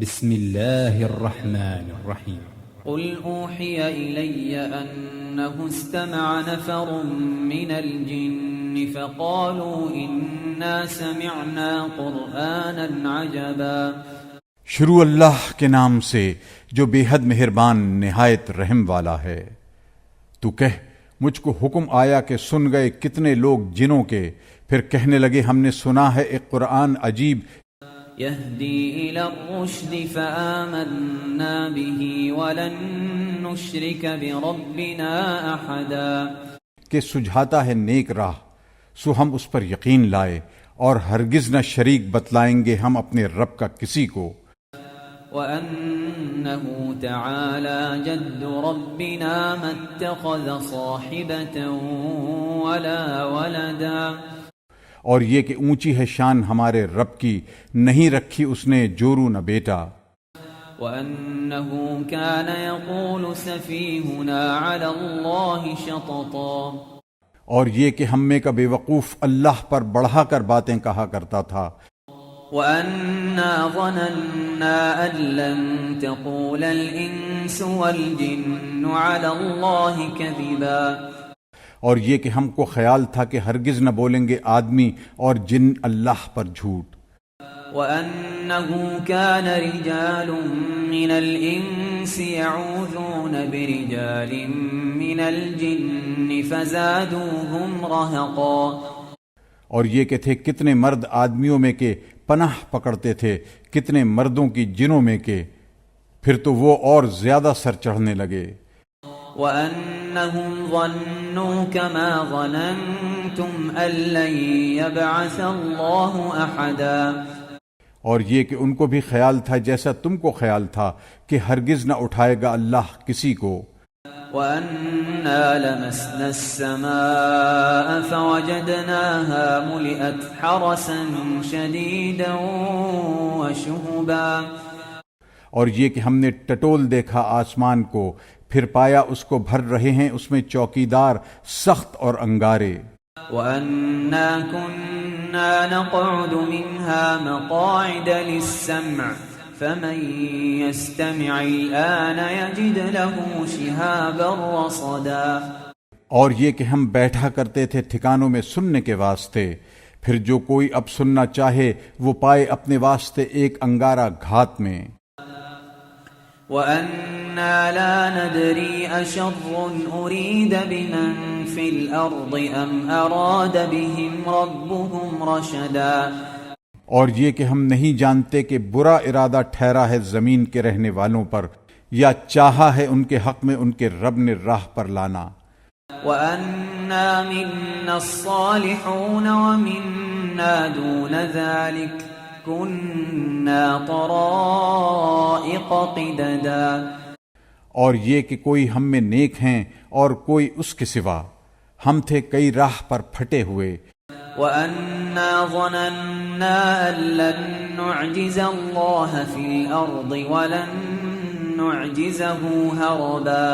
بسم الله الرحمن الرحيم. قل أوحي إلي أنه استمع نفر من الجن فقالوا إنا سمعنا قرآنا عجبا. شروع اللہ کے نام سے جو بے حد مہربان نہایت رحم والا ہے۔ تو کہہ مجھ کو حکم آیا کہ سن گئے کتنے لوگ جنوں کے، پھر کہنے لگے ہم نے سنا ہے ایک قرآن عجیب، يهدي إلى الرشد فآمنا به ولن نشرك بربنا أحدا، کہ سجھاتا ہے نیک راہ، سو ہم اس پر یقین لائے اور ہرگز نہ شریک بتلائیں گے ہم اپنے رب کا کسی کو۔ وأنه تعالى جد ربنا ما اتخذ صاحبة ولا ولدا، اور یہ کہ اونچی ہے شان ہمارے رب کی، نہیں رکھی اس نے جورو نہ بیٹا۔ وأنه كان يقول سفيهنا على الله شططا، اور یہ کہ ہم میں کا بے وقوف اللہ پر بڑھا کر باتیں کہا کرتا تھا۔ وَأَنَّا ظَنَنَّا أَن لَّن تَقُولَ الْإِنسُ وَالْجِنُّ عَلَى اللَّهِ كَذِبًا، اور یہ کہ ہم کو خیال تھا کہ ہرگز نہ بولیں گے آدمی اور جن اللہ پر جھوٹ۔ وَأَنَّهُ كَانَ رِجَالٌ مِّنَ الْإِنسِ يَعُوذُونَ بِرِجَالٍ مِّنَ الْجِنِّ فَزَادُوهُمْ رَهَقًا، اور یہ کہ تھے کتنے مرد آدمیوں میں کے پناہ پکڑتے تھے، کتنے مردوں کی جنوں میں کے، پھر تو وہ اور زیادہ سر چڑھنے لگے۔ وَأَنَّهُمْ ظَنُّوا كَمَا ظَنَنْتُمْ أَن لَّن يَبْعَثَ اللَّهُ أَحَدًا، اور یہ کہ ان کو بھی خیال تھا جیسا تم کو خیال تھا کہ ہرگز نہ اٹھائے گا اللہ کسی کو۔ وَأَنَّا لَمَسْنَا السَّمَاءَ فَوَجَدْنَاهَا مُلِئَتْ حَرَسًا شَدِيدًا وَشُهُبًا، اور یہ کہ ہم نے ٹٹول دیکھا آسمان کو، پھر پایا اس کو بھر رہے ہیں اس میں چوکیدار سخت اور انگارے۔ وَأَنَّا كُنَّا نَقْعُدُ مِنْهَا مَقَاعِدَ لِلسَّمْعِ فَمَن يَسْتَمِعِ الْآنَ يَجِدْ لَهُ شِهَابًا رَّصَدًا، اور یہ کہ ہم بیٹھا کرتے تھے ٹھکانوں میں سننے کے واسطے، پھر جو کوئی اب سننا چاہے وہ پائے اپنے واسطے ایک انگارہ گھات میں۔ وَأَنَّا لَا نَدْرِي أَشَرٌّ أُرِيدَ بِمَن فِي الْأَرْضِ أَمْ أَرَادَ بِهِمْ رَبُّهُمْ رَشَدًا، اور یہ کہ ہم نہیں جانتے کہ برا ارادہ ٹھہرا ہے زمین کے رہنے والوں پر یا چاہا ہے ان کے حق میں ان کے رب نے راہ پر لانا۔ وَأَنَّا مِنَّا الصَّالِحُونَ وَمِنَّا دُونَ ذَلِكَ كُنَّا طَرَائِقَ قِدَدًا، اور یہ کہ کوئی ہم میں نیک ہیں اور کوئی اس کے سوا، ہم تھے کئی راہ پر پھٹے ہوئے۔ وَأَنَّا ظَنَنَّا أَن لَّن نُّعْجِزَ اللَّهَ فِي الْأَرْضِ وَلَن نُّعْجِزَهُ هَرَبًا،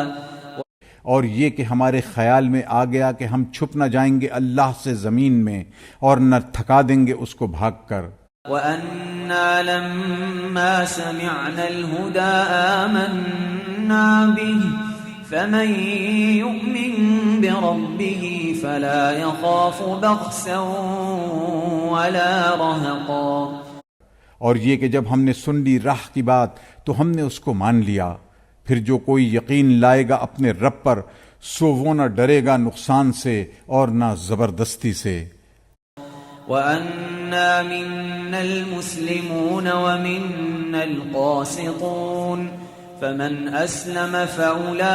اور یہ کہ ہمارے خیال میں آ گیا کہ ہم چھپ نہ جائیں گے اللہ سے زمین میں اور نہ تھکا دیں گے اس کو بھاگ کر۔ وَأَنَّا لَمَّا سَمِعْنَا الْهُدَىٰ آمَنَّا بِهِ فَمَن يُؤْمِن بِرَبِّهِ فَلَا يَخَافُ بَخْسًا وَلَا رَهَقًا، اور یہ کہ جب ہم نے سن لی راہ کی بات تو ہم نے اس کو مان لیا، پھر جو کوئی یقین لائے گا اپنے رب پر سو وہ نہ ڈرے گا نقصان سے اور نہ زبردستی سے۔ وَأَنَّا مِنَّا الْمُسْلِمُونَ وَمِنَّا الْقَاسِطُونَ فَمَنْ أَسْلَمَ فَأُولَئِكَ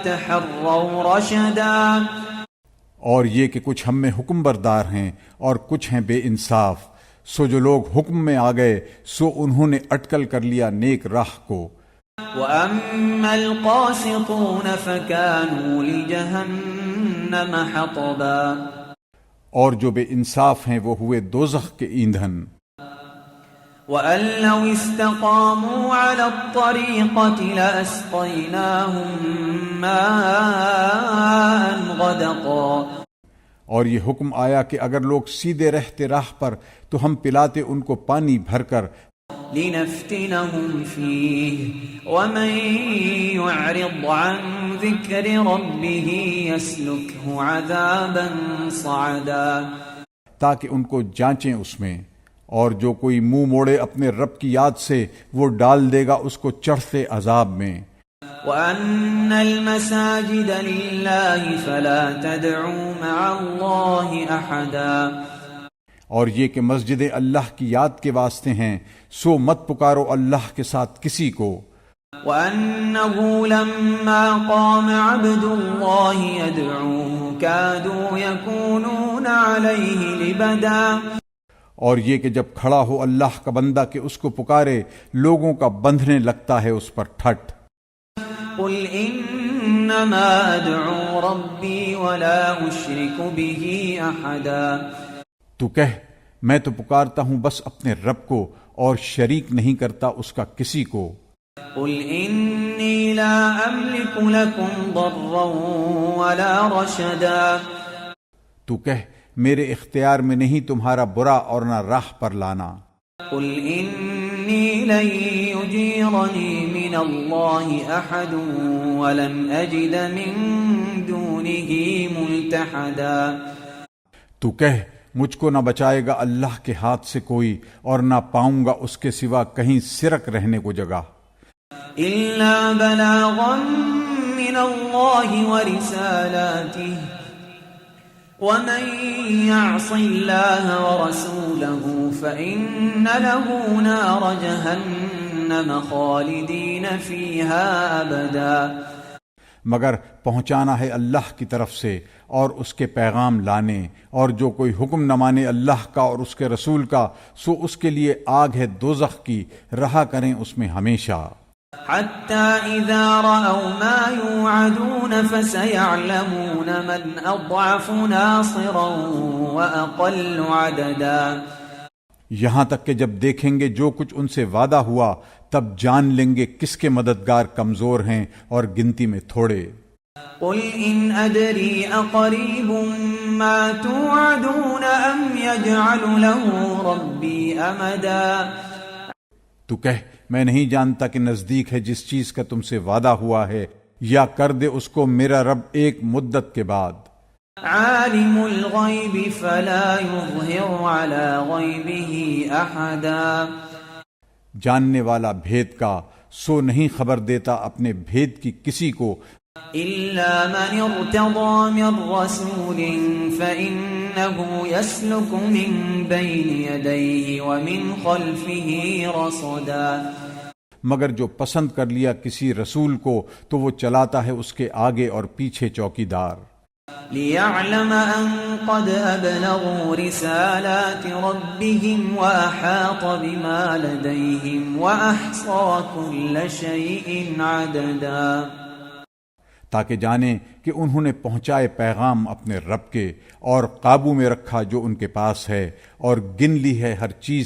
تَحَرَّوْا رَشَدًا، اور یہ کہ کچھ ہم میں حکم بردار ہیں اور کچھ ہیں بے انصاف، سو جو لوگ حکم میں آ گئے سو انہوں نے اٹکل کر لیا نیک راہ کو۔ وَأَمَّا الْقَاسِطُونَ فَكَانُوا لِجَهَنَّمَ حَطَبًا، اور جو بے انصاف ہیں وہ ہوئے دوزخ کے ایندھن۔ وَأَن لَّوْ اسْتَقَامُوا عَلَى الطَّرِيقَةِ لَأَسْقَيْنَاهُم مَّاءً غَدَقًا، اور یہ حکم آیا کہ اگر لوگ سیدھے رہتے راہ پر تو ہم پلاتے ان کو پانی بھر کر۔ لنفتنهم فيه ومن يعرض عن ذكر ربه يسلكه عذابا صعدا، تاکہ ان کو جانچیں اس میں، اور جو کوئی منہ موڑے اپنے رب کی یاد سے وہ ڈال دے گا اس کو چڑھتے عذاب میں۔ وَأَنَّ الْمَسَاجِدَ لِلَّهِ فَلَا تَدْعُوا مَعَ اللَّهِ أَحَدًا، اور یہ کہ مسجدیں اللہ کی یاد کے واسطے ہیں، سو مت پکارو اللہ کے ساتھ کسی کو۔ وَأَنَّهُ لَمَّا قَامَ عَبْدُ اللَّهِ يَدْعُوهُ كَادُوا يَكُونُونَ عَلَيْهِ لِبَدًا، اور یہ کہ جب کھڑا ہو اللہ کا بندہ کہ اس کو پکارے، لوگوں کا بندھنے لگتا ہے اس پر ٹھٹ۔ قُلْ إِنَّمَا أَدْعُو رَبِّي وَلَا أُشْرِكُ بِهِ أَحَدًا، تو کہہ میں تو پکارتا ہوں بس اپنے رب کو اور شریک نہیں کرتا اس کا کسی کو۔ قُلْ إِنِّي لَا أَمْلِكُ لَكُمْ ضَرًّا وَلَا رَشَدًا، تو کہہ میرے اختیار میں نہیں تمہارا برا اور نہ راہ پر لانا۔ قُلْ إِنِّي لَن يُجِيرَنِي مِنَ اللَّهِ أَحَدٌ وَلَنْ أَجِدَ مِن دُونِهِ مُلْتَحَدًا، تو کہہ مجھ کو نہ بچائے گا اللہ کے ہاتھ سے کوئی، اور نہ پاؤں گا اس کے سوا کہیں سرک رہنے کو جگہ۔ إِلَّا بَلَاغًا مِّنَ اللَّهِ وَرِسَالَاتِهِ وَمَن يَعْصِ اللَّهَ وَرَسُولَهُ فَإِنَّ لَهُ نَارَ جَهَنَّمَ خَالِدِينَ فِيهَا أَبَدًا، مگر پہنچانا ہے اللہ کی طرف سے اور اس کے پیغام لانے، اور جو کوئی حکم نہ مانے اللہ کا اور اس کے رسول کا سو اس کے لیے آگ ہے دوزخ کی، رہا کریں اس میں ہمیشہ۔ حَتَّى إِذَا رَأَوْا مَا يُوعَدُونَ فَسَيَعْلَمُونَ مَنْ أَضْعَفُ نَاصِرًا وَأَقَلُّ عَدَدًا، یہاں تک کہ جب دیکھیں گے جو کچھ ان سے وعدہ ہوا تب جان لیں گے کس کے مددگار کمزور ہیں اور گنتی میں تھوڑے۔ قُلْ إِنْ أَدْرِي أَقَرِيبٌ مَا تُوعَدُونَ أَمْ يَجْعَلُ لَهُ رَبِّي أَمَدًا، تو کہہ میں نہیں جانتا کہ نزدیک ہے جس چیز کا تم سے وعدہ ہوا ہے، یا کر دے اس کو میرا رب ایک مدت کے بعد۔ عالم الغیب فلا یظہر علی غیبہ احدا، جاننے والا بھید کا سو نہیں خبر دیتا اپنے بھید کی کسی کو، الا من ارتضى من رسول فإنه يسلك من بين يديه ومن خلفه رصدا، مگر جو پسند کر لیا کسی رسول کو تو وہ چلاتا ہے اس کے آگے اور پیچھے چوکیدار۔ ليعلم أن قد أبلغوا رسالات ربهم وأحاط بما لديهم وأحصى كل شيء عددا، تاکہ جانیں کہ انہوں نے پہنچائے پیغام اپنے رب کے اور قابو میں رکھا جو ان کے پاس ہے، اور گن لی ہے ہر چیز